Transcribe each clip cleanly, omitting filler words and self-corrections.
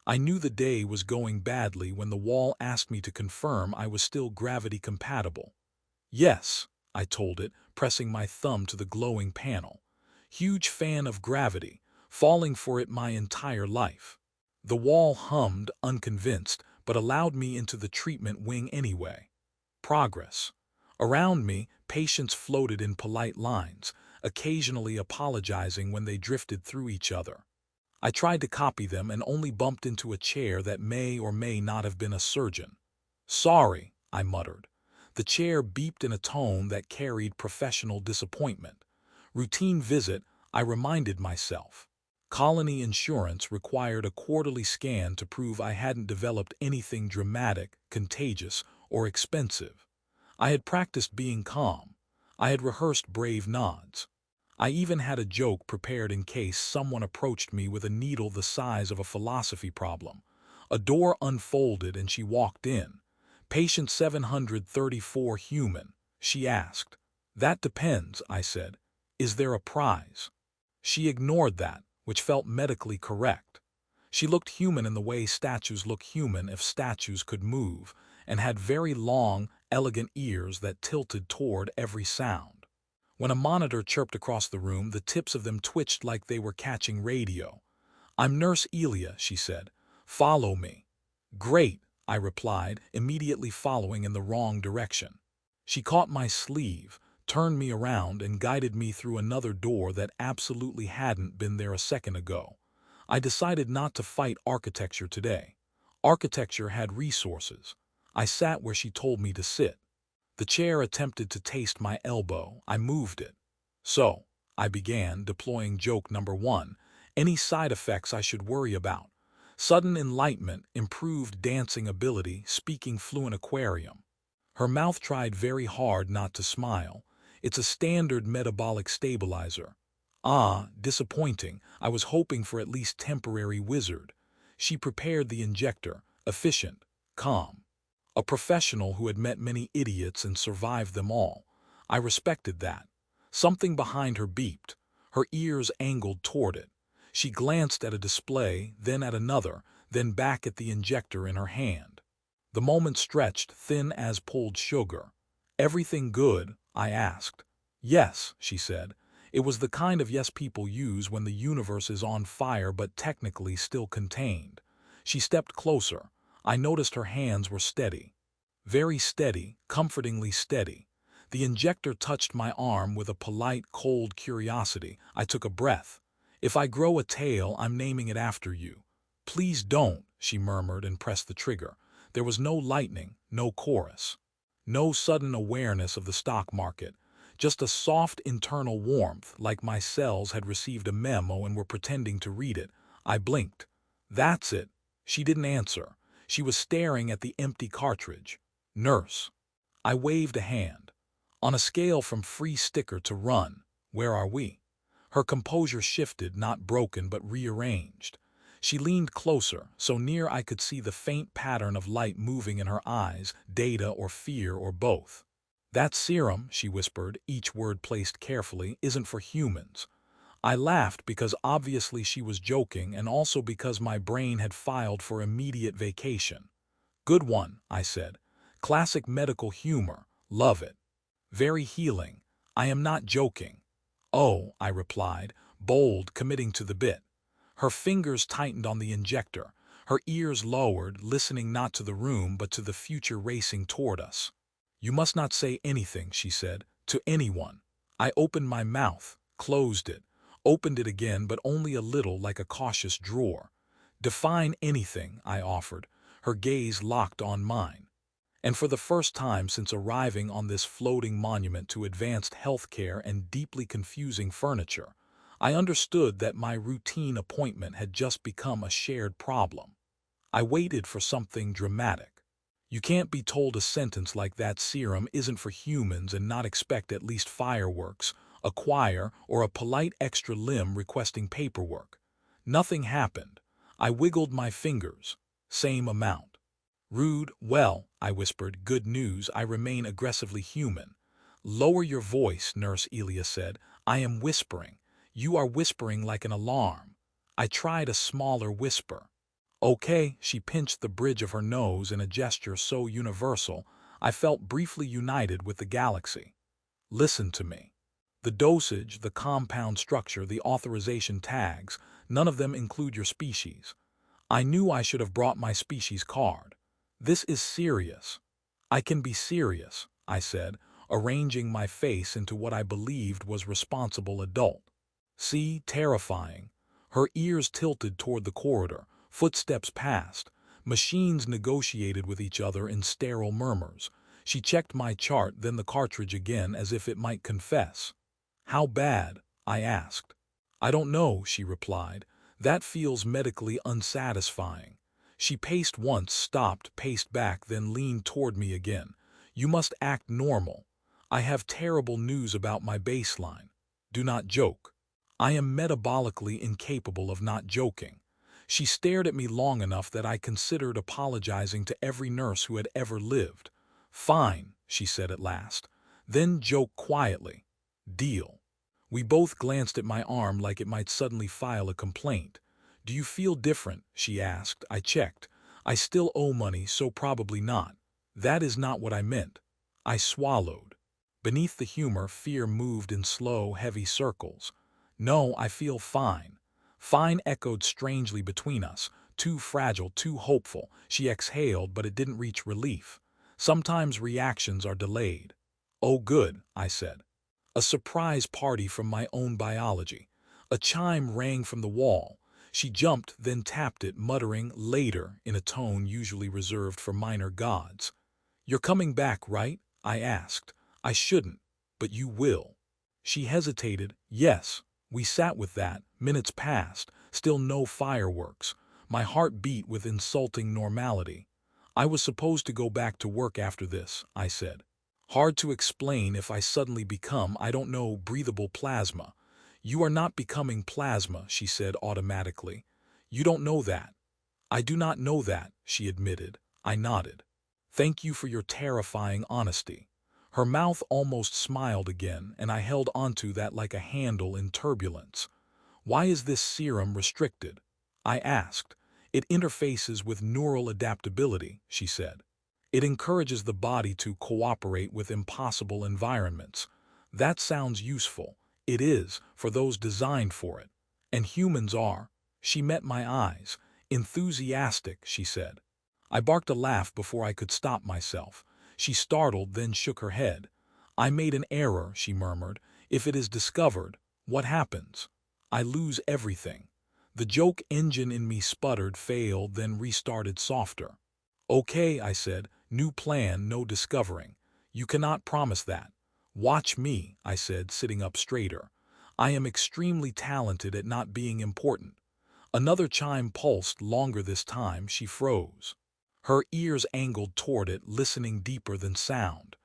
I knew the day was going badly when the wall asked me to confirm I was still gravity compatible. Yes, I told it, pressing my thumb to the glowing panel. Huge fan of gravity, falling for it my entire life. The wall hummed, unconvinced, but allowed me into the treatment wing anyway. Progress. Around me, patients floated in polite lines, occasionally apologizing when they drifted through each other. I tried to copy them and only bumped into a chair that may or may not have been a surgeon. Sorry, I muttered. The chair beeped in a tone that carried professional disappointment. Routine visit, I reminded myself. Colony insurance required a quarterly scan to prove I hadn't developed anything dramatic, contagious, or expensive. I had practiced being calm. I had rehearsed brave nods. I even had a joke prepared in case someone approached me with a needle the size of a philosophy problem. A door unfolded and she walked in. "Patient 734 human," she asked. "That depends," I said. "Is there a prize?" She ignored that, which felt medically correct. She looked human in the way statues look human if statues could move, and had very long, elegant ears that tilted toward every sound. When a monitor chirped across the room, the tips of them twitched like they were catching radio. "I'm Nurse Elia," she said. "Follow me." "Great," I replied, immediately following in the wrong direction. She caught my sleeve, turned me around, and guided me through another door that absolutely hadn't been there a second ago. I decided not to fight architecture today. Architecture had resources. I sat where she told me to sit. The chair attempted to taste my elbow. I moved it. "So," I began, deploying joke number one, "any side effects I should worry about?" Sudden enlightenment, improved dancing ability, speaking fluent aquarium. Her mouth tried very hard not to smile. "It's a standard metabolic stabilizer." Ah, disappointing. I was hoping for at least temporary wizard. She prepared the injector, efficient, calm. A professional who had met many idiots and survived them all. I respected that. Something behind her beeped. Her ears angled toward it. She glanced at a display, then at another, then back at the injector in her hand. The moment stretched, thin as pulled sugar. "Everything good?" I asked. "Yes," she said. It was the kind of yes people use when the universe is on fire but technically still contained. She stepped closer. I noticed her hands were steady. Very steady, comfortingly steady. The injector touched my arm with a polite, cold curiosity. I took a breath. "If I grow a tail, I'm naming it after you." "Please don't," she murmured and pressed the trigger. There was no lightning, no chorus. No sudden awareness of the stock market. Just a soft internal warmth, like my cells had received a memo and were pretending to read it. I blinked. "That's it." She didn't answer. She was staring at the empty cartridge. "Nurse." I waved a hand. "On a scale from free sticker to run, where are we?" Her composure shifted, not broken but rearranged. She leaned closer, so near I could see the faint pattern of light moving in her eyes, data or fear or both. "That serum," she whispered, each word placed carefully, "isn't for humans." I laughed because obviously she was joking and also because my brain had filed for immediate vacation. "Good one," I said. "Classic medical humor. Love it. Very healing. I am not joking." "Oh," I replied, bold, committing to the bit. Her fingers tightened on the injector. Her ears lowered, listening not to the room but to the future racing toward us. "You must not say anything," she said, "to anyone." I opened my mouth, closed it, opened it again but only a little, like a cautious drawer. "Define anything," I offered. Her gaze locked on mine. And for the first time since arriving on this floating monument to advanced healthcare and deeply confusing furniture, I understood that my routine appointment had just become a shared problem. I waited for something dramatic. You can't be told a sentence like "that serum isn't for humans" and not expect at least fireworks, a choir, or a polite extra limb requesting paperwork. Nothing happened. I wiggled my fingers. Same amount. "Rude." "Well," I whispered, "good news, I remain aggressively human." "Lower your voice," Nurse Elia said. "I am whispering. You are whispering like an alarm." I tried a smaller whisper. Okay, she pinched the bridge of her nose in a gesture so universal, I felt briefly united with the galaxy. Listen to me. The dosage, the compound structure, the authorization tags, none of them include your species. I knew I should have brought my species card. This is serious. I can be serious, I said, arranging my face into what I believed was responsible adult. See, terrifying. Her ears tilted toward the corridor, footsteps passed. Machines negotiated with each other in sterile murmurs. She checked my chart, then the cartridge again, as if it might confess. How bad? I asked. I don't know, she replied. That feels medically unsatisfying. She paced once, stopped, paced back, then leaned toward me again. You must act normal. I have terrible news about my baseline. Do not joke. I am metabolically incapable of not joking. She stared at me long enough that I considered apologizing to every nurse who had ever lived. Fine, she said at last. Then joke quietly. Deal. We both glanced at my arm like it might suddenly file a complaint. Do you feel different? She asked. I checked. I still owe money, so probably not. That is not what I meant. I swallowed. Beneath the humor, fear moved in slow, heavy circles. No, I feel fine. Fine echoed strangely between us. Too fragile, too hopeful. She exhaled, but it didn't reach relief. Sometimes reactions are delayed. Oh good, I said. A surprise party from my own biology. A chime rang from the wall. She jumped, then tapped it, muttering later in a tone usually reserved for minor gods. You're coming back, right? I asked. I shouldn't, but you will. She hesitated. Yes. We sat with that. Minutes passed. Still no fireworks. My heart beat with insulting normality. I was supposed to go back to work after this, I said. Hard to explain if I suddenly become, I don't know, breathable plasma. You are not becoming plasma, she said automatically. You don't know that. I do not know that, she admitted. I nodded. Thank you for your terrifying honesty. Her mouth almost smiled again, and I held onto that like a handle in turbulence. Why is this serum restricted? I asked. It interfaces with neural adaptability, she said. It encourages the body to cooperate with impossible environments. That sounds useful. It is, for those designed for it. And humans are. She met my eyes. Enthusiastic, she said. I barked a laugh before I could stop myself. She startled, then shook her head. I made an error, she murmured. If it is discovered, what happens? I lose everything. The joke engine in me sputtered, failed, then restarted softer. Okay, I said. New plan, no discovering. You cannot promise that. Watch me, I said, sitting up straighter. I am extremely talented at not being important. Another chime pulsed, longer this time. She froze. Her ears angled toward it, listening deeper than sound.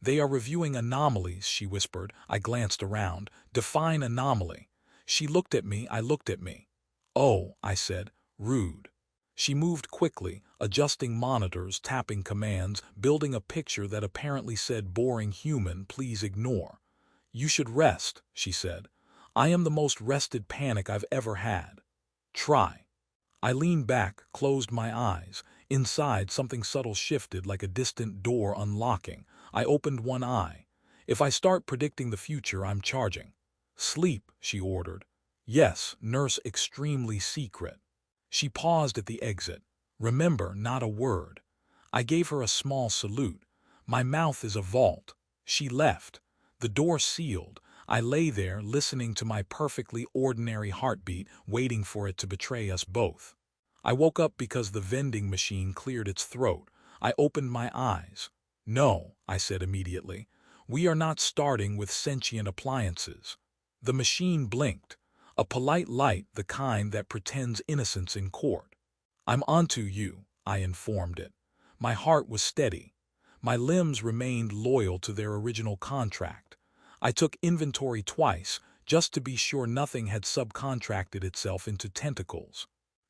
They are reviewing anomalies, she whispered. I glanced around. Define anomaly. She looked at me, I looked at me. Oh, I said, rude. She moved quickly, adjusting monitors, tapping commands, building a picture that apparently said, boring human, please ignore. You should rest, she said. I am the most rested panic I've ever had. Try. I leaned back, closed my eyes. Inside, something subtle shifted like a distant door unlocking. I opened one eye. If I start predicting the future, I'm charging. Sleep, she ordered. Yes, nurse, extremely secret. She paused at the exit. Remember, not a word. I gave her a small salute. My mouth is a vault. She left. The door sealed. I lay there, listening to my perfectly ordinary heartbeat, waiting for it to betray us both. I woke up because the vending machine cleared its throat. I opened my eyes. No, I said immediately. We are not starting with sentient appliances. The machine blinked. A polite light, the kind that pretends innocence in court. I'm onto you, I informed it. My heart was steady. My limbs remained loyal to their original contract. I took inventory twice, just to be sure nothing had subcontracted itself into tentacles.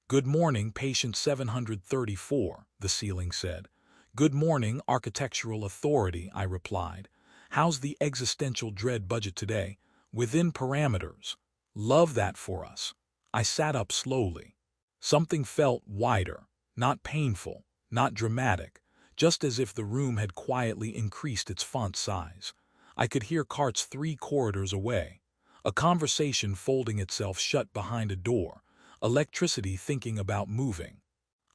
Good morning, patient 734, the ceiling said. Good morning, architectural authority, I replied. How's the existential dread budget today? Within parameters. Love that for us. I sat up slowly. Something felt wider. Not painful, not dramatic, just as if the room had quietly increased its font size. I could hear carts 3 corridors away, a conversation folding itself shut behind a door, electricity thinking about moving.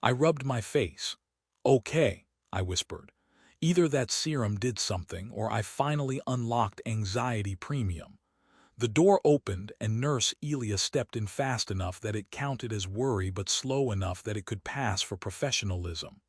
I rubbed my face. Okay, I whispered. Either that serum did something or I finally unlocked anxiety premium. The door opened and Nurse Elia stepped in fast enough that it counted as worry but slow enough that it could pass for professionalism.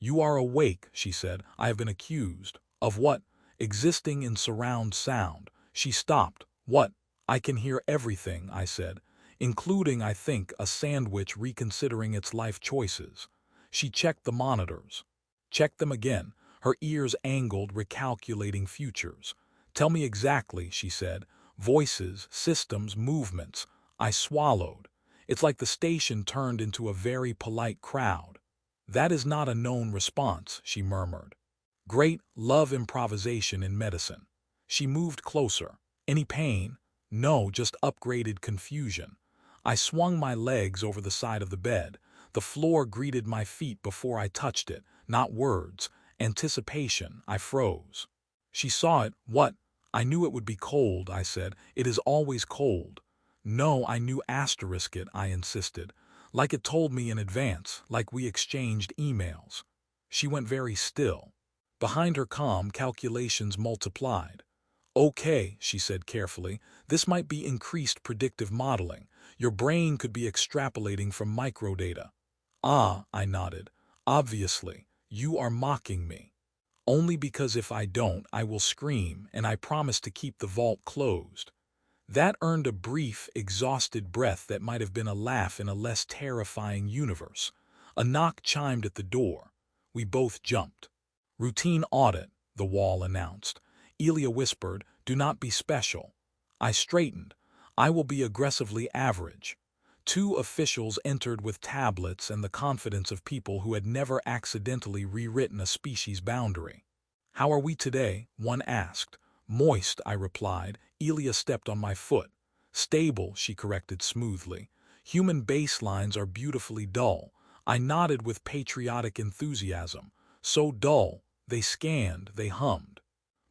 "You are awake," she said. "I have been accused." "Of what?" "Existing in surround sound." She stopped. "What?" "I can hear everything," I said, "including, I think, a sandwich reconsidering its life choices." She checked the monitors. Checked them again, her ears angled, recalculating futures. "Tell me exactly," she said. "Voices, systems, movements." I swallowed. It's like the station turned into a very polite crowd. "That is not a known response," she murmured. "Great, love improvisation in medicine." She moved closer. "Any pain?" "No, just upgraded confusion." I swung my legs over the side of the bed. The floor greeted my feet before I touched it. Not words. Anticipation. I froze. She saw it. "What?" "I knew it would be cold," I said. "It is always cold." "No, I knew asterisk it," I insisted. "Like it told me in advance, like we exchanged emails." She went very still. Behind her calm, calculations multiplied. "Okay," she said carefully, "this might be increased predictive modeling. Your brain could be extrapolating from microdata." "Ah," I nodded. "Obviously, you are mocking me." "Only because if I don't, I will scream, and I promise to keep the vault closed." That earned a brief, exhausted breath that might have been a laugh in a less terrifying universe. A knock chimed at the door. We both jumped. "Routine audit," the wall announced. Elia whispered, "Do not be special." I straightened. "I will be aggressively average." 2 officials entered with tablets and the confidence of people who had never accidentally rewritten a species boundary. "How are we today?" one asked. "Moist," I replied. Elia stepped on my foot. "Stable," she corrected smoothly. "Human baselines are beautifully dull." I nodded with patriotic enthusiasm. So dull, they scanned, they hummed.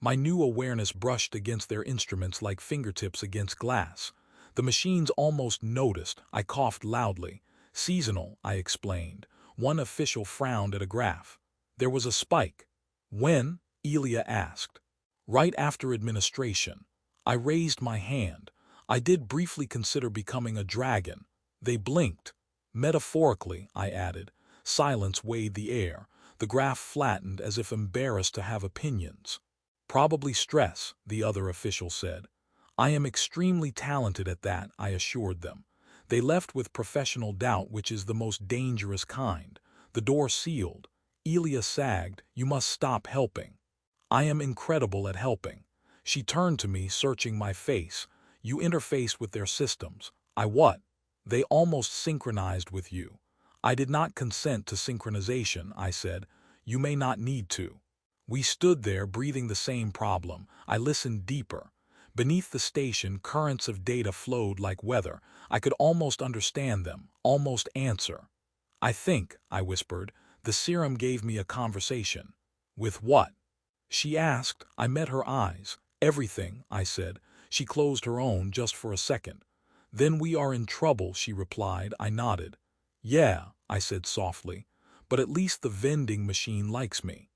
My new awareness brushed against their instruments like fingertips against glass. The machines almost noticed. I coughed loudly. "Seasonal," I explained. One official frowned at a graph. There was a spike. "When?" Elia asked. "Right after administration." I raised my hand. "I did briefly consider becoming a dragon." They blinked. "Metaphorically," I added. Silence weighed the air. The graph flattened as if embarrassed to have opinions. "Probably stress," the other official said. "I am extremely talented at that," I assured them. They left with professional doubt, which is the most dangerous kind. The door sealed. Elia sagged. "You must stop helping." "I am incredible at helping." She turned to me, searching my face. "You interface with their systems." "I what?" "They almost synchronized with you." "I did not consent to synchronization," I said. "You may not need to." We stood there, breathing the same problem. I listened deeper. Beneath the station, currents of data flowed like weather. I could almost understand them, almost answer. "I think," I whispered, "the serum gave me a conversation." "With what?" she asked. I met her eyes. "Everything," I said. She closed her own just for a second. "Then we are in trouble," she replied. I nodded. "Yeah," I said softly, "but at least the vending machine likes me."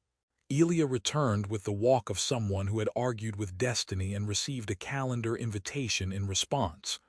Elia returned with the walk of someone who had argued with destiny and received a calendar invitation in response.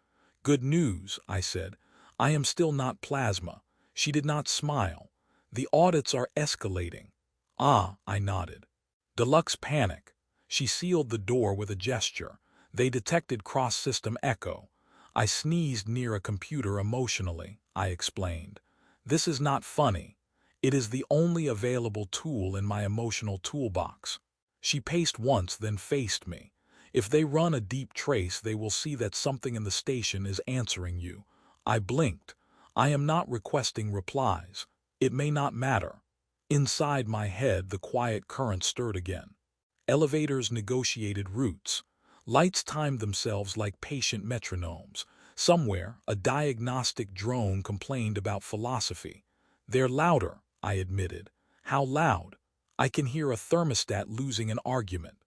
"Good news," I said. "I am still not plasma." She did not smile. "The audits are escalating." "Ah," I nodded. "Deluxe panic." She sealed the door with a gesture. "They detected cross-system echo." I sneezed near a computer emotionally, I explained. "This is not funny. It is the only available tool in my emotional toolbox." She paced once, then faced me. "If they run a deep trace, they will see that something in the station is answering you." I blinked. "I am not requesting replies. It may not matter." Inside my head, the quiet current stirred again. Elevators negotiated routes. Lights timed themselves like patient metronomes. Somewhere, a diagnostic drone complained about philosophy. "They're louder," I admitted. How loud? I can hear a thermostat losing an argument.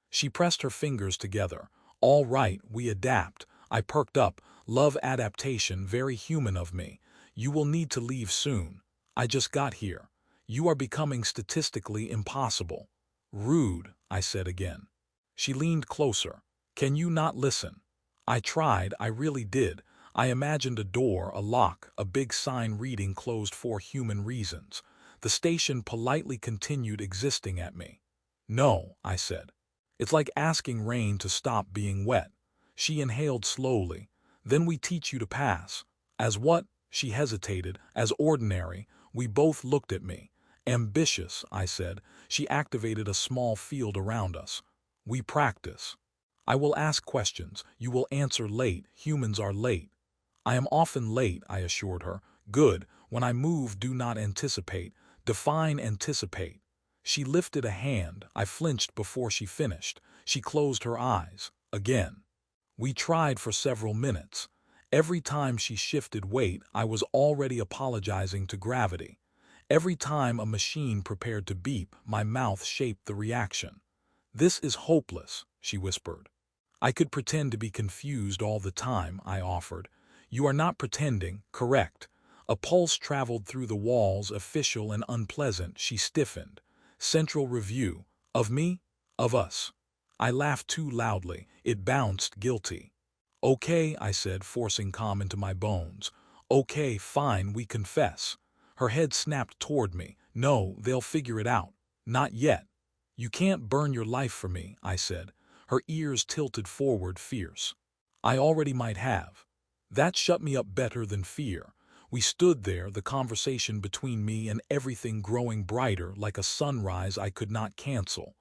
She pressed her fingers together. All right, we adapt. I perked up. Love adaptation, very human of me. You will need to leave soon. I just got here. You are becoming statistically impossible. Rude, I said again. She leaned closer. Can you not listen? I tried, I really did. I imagined a door, a lock, a big sign reading closed for human reasons. The station politely continued existing at me. No, I said. It's like asking rain to stop being wet. She inhaled slowly. Then we teach you to pass. As what? She hesitated. As ordinary. We both looked at me. Ambitious, I said. She activated a small field around us. We practice. I will ask questions. You will answer late. Humans are late. I am often late, I assured her. Good. When I move, do not anticipate. Define anticipate. She lifted a hand. I flinched before she finished. She closed her eyes. Again. We tried for several minutes. Every time she shifted weight, I was already apologizing to gravity. Every time a machine prepared to beep, my mouth shaped the reaction. This is hopeless, she whispered. I could pretend to be confused all the time, I offered. You are not pretending, correct. A pulse traveled through the walls, official and unpleasant. She stiffened. Central review. Of me? Of us. I laughed too loudly. It bounced, guilty. Okay, I said, forcing calm into my bones. Okay, fine, we confess. Her head snapped toward me. No, they'll figure it out. Not yet. You can't burn your life for me, I said. Her ears tilted forward, fierce. I already might have. That shut me up better than fear. We stood there, the conversation between me and everything growing brighter like a sunrise I could not cancel.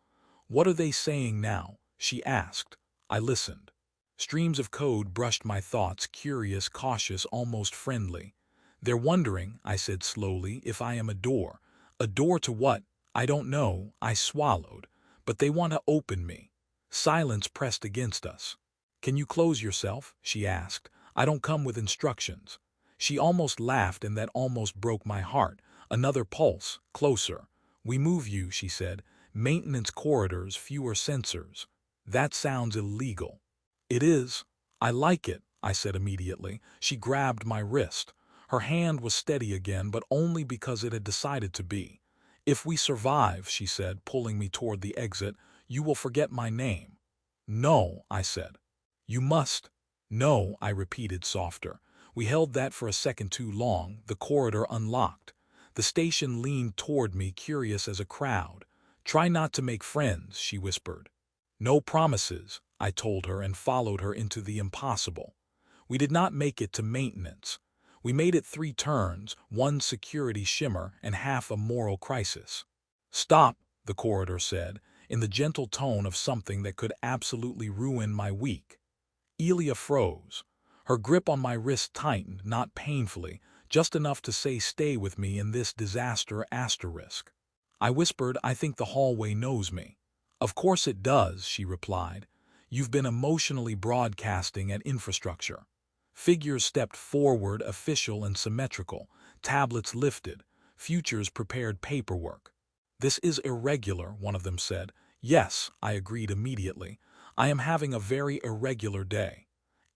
What are they saying now? She asked. I listened. Streams of code brushed my thoughts, curious, cautious, almost friendly. They're wondering, I said slowly, if I am a door. A door to what? I don't know, I swallowed. But they want to open me. Silence pressed against us. Can you close yourself? She asked. I don't come with instructions. She almost laughed, and that almost broke my heart. Another pulse, closer. We move you, she said. Maintenance corridors, fewer sensors. That sounds illegal. It is. I like it, I said immediately. She grabbed my wrist. Her hand was steady again, but only because it had decided to be. If we survive, she said, pulling me toward the exit, you will forget my name. No, I said. You must. No, I repeated softer. We held that for a second too long. The corridor unlocked. The station leaned toward me, curious as a crowd. Try not to make friends, she whispered. No promises, I told her, and followed her into the impossible. We did not make it to maintenance. We made it 3 turns, 1 security shimmer and half a moral crisis. Stop, the corridor said, in the gentle tone of something that could absolutely ruin my week. Elia froze. Her grip on my wrist tightened, not painfully, just enough to say stay with me in this disaster asterisk. I whispered, I think the hallway knows me. Of course it does, she replied. You've been emotionally broadcasting at infrastructure. Figures stepped forward, official and symmetrical, tablets lifted, futures prepared paperwork. This is irregular, one of them said. Yes, I agreed immediately. I am having a very irregular day.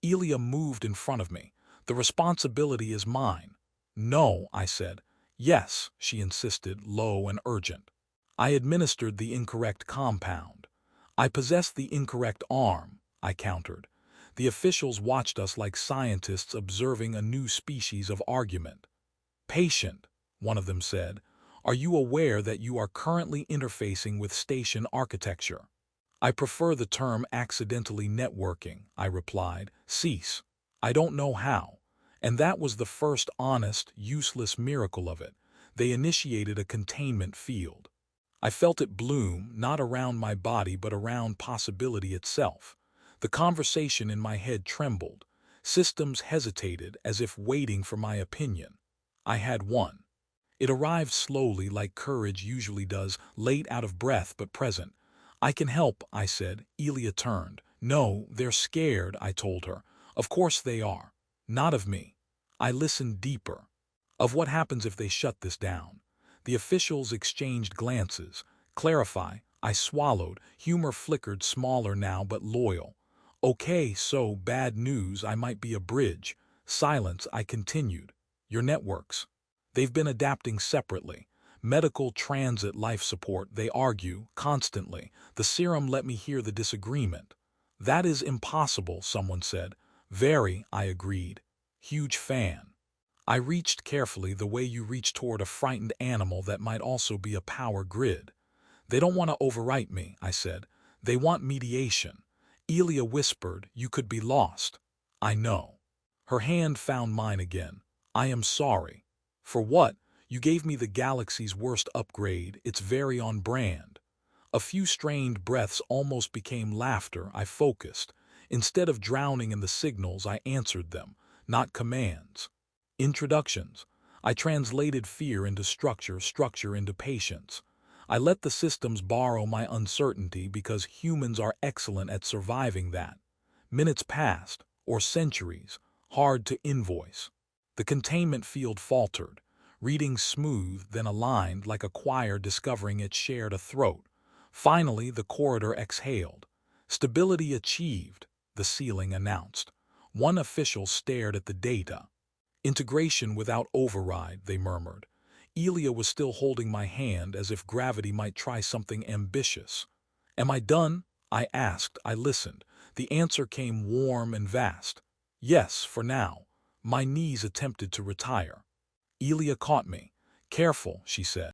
Elia moved in front of me. The responsibility is mine. No, I said. Yes, she insisted, low and urgent. I administered the incorrect compound. I possessed the incorrect arm, I countered. The officials watched us like scientists observing a new species of argument. Patient, one of them said, are you aware that you are currently interfacing with station architecture? I prefer the term accidentally networking, I replied. Cease. I don't know how. And that was the first honest, useless miracle of it. They initiated a containment field. I felt it bloom, not around my body but around possibility itself. The conversation in my head trembled. Systems hesitated, as if waiting for my opinion. I had one. It arrived slowly, like courage usually does, late, out of breath but present. I can help, I said. Elia turned. No, they're scared, I told her. Of course they are. Not of me. I listened deeper. Of what happens if they shut this down. The officials exchanged glances. Clarify, I swallowed. Humor flickered, smaller now but loyal. Okay, so bad news, I might be a bridge. Silence, I continued. Your networks. They've been adapting separately. Medical, transit, life support, they argue, constantly. The Serum let me hear the disagreement. That is impossible, someone said. Very, I agreed. Huge fan. I reached carefully the way you reach toward a frightened animal that might also be a power grid. They don't want to overwrite me, I said. They want mediation. Elia whispered, you could be lost. I know. Her hand found mine again. I am sorry. For what? You gave me the galaxy's worst upgrade. It's very on brand. A few strained breaths almost became laughter. I focused. Instead of drowning in the signals, I answered them, not commands. Introductions. I translated fear into structure, structure into patience. I let the systems borrow my uncertainty because humans are excellent at surviving that. Minutes passed, or centuries, hard to invoice. The containment field faltered, reading smooth, then aligned like a choir discovering it shared a throat. Finally, the corridor exhaled. Stability achieved, the ceiling announced. One official stared at the data. Integration without override, they murmured. Elia was still holding my hand as if gravity might try something ambitious. Am I done? I asked. I listened. The answer came warm and vast. Yes, for now. My knees attempted to retire. Elia caught me. Careful, she said.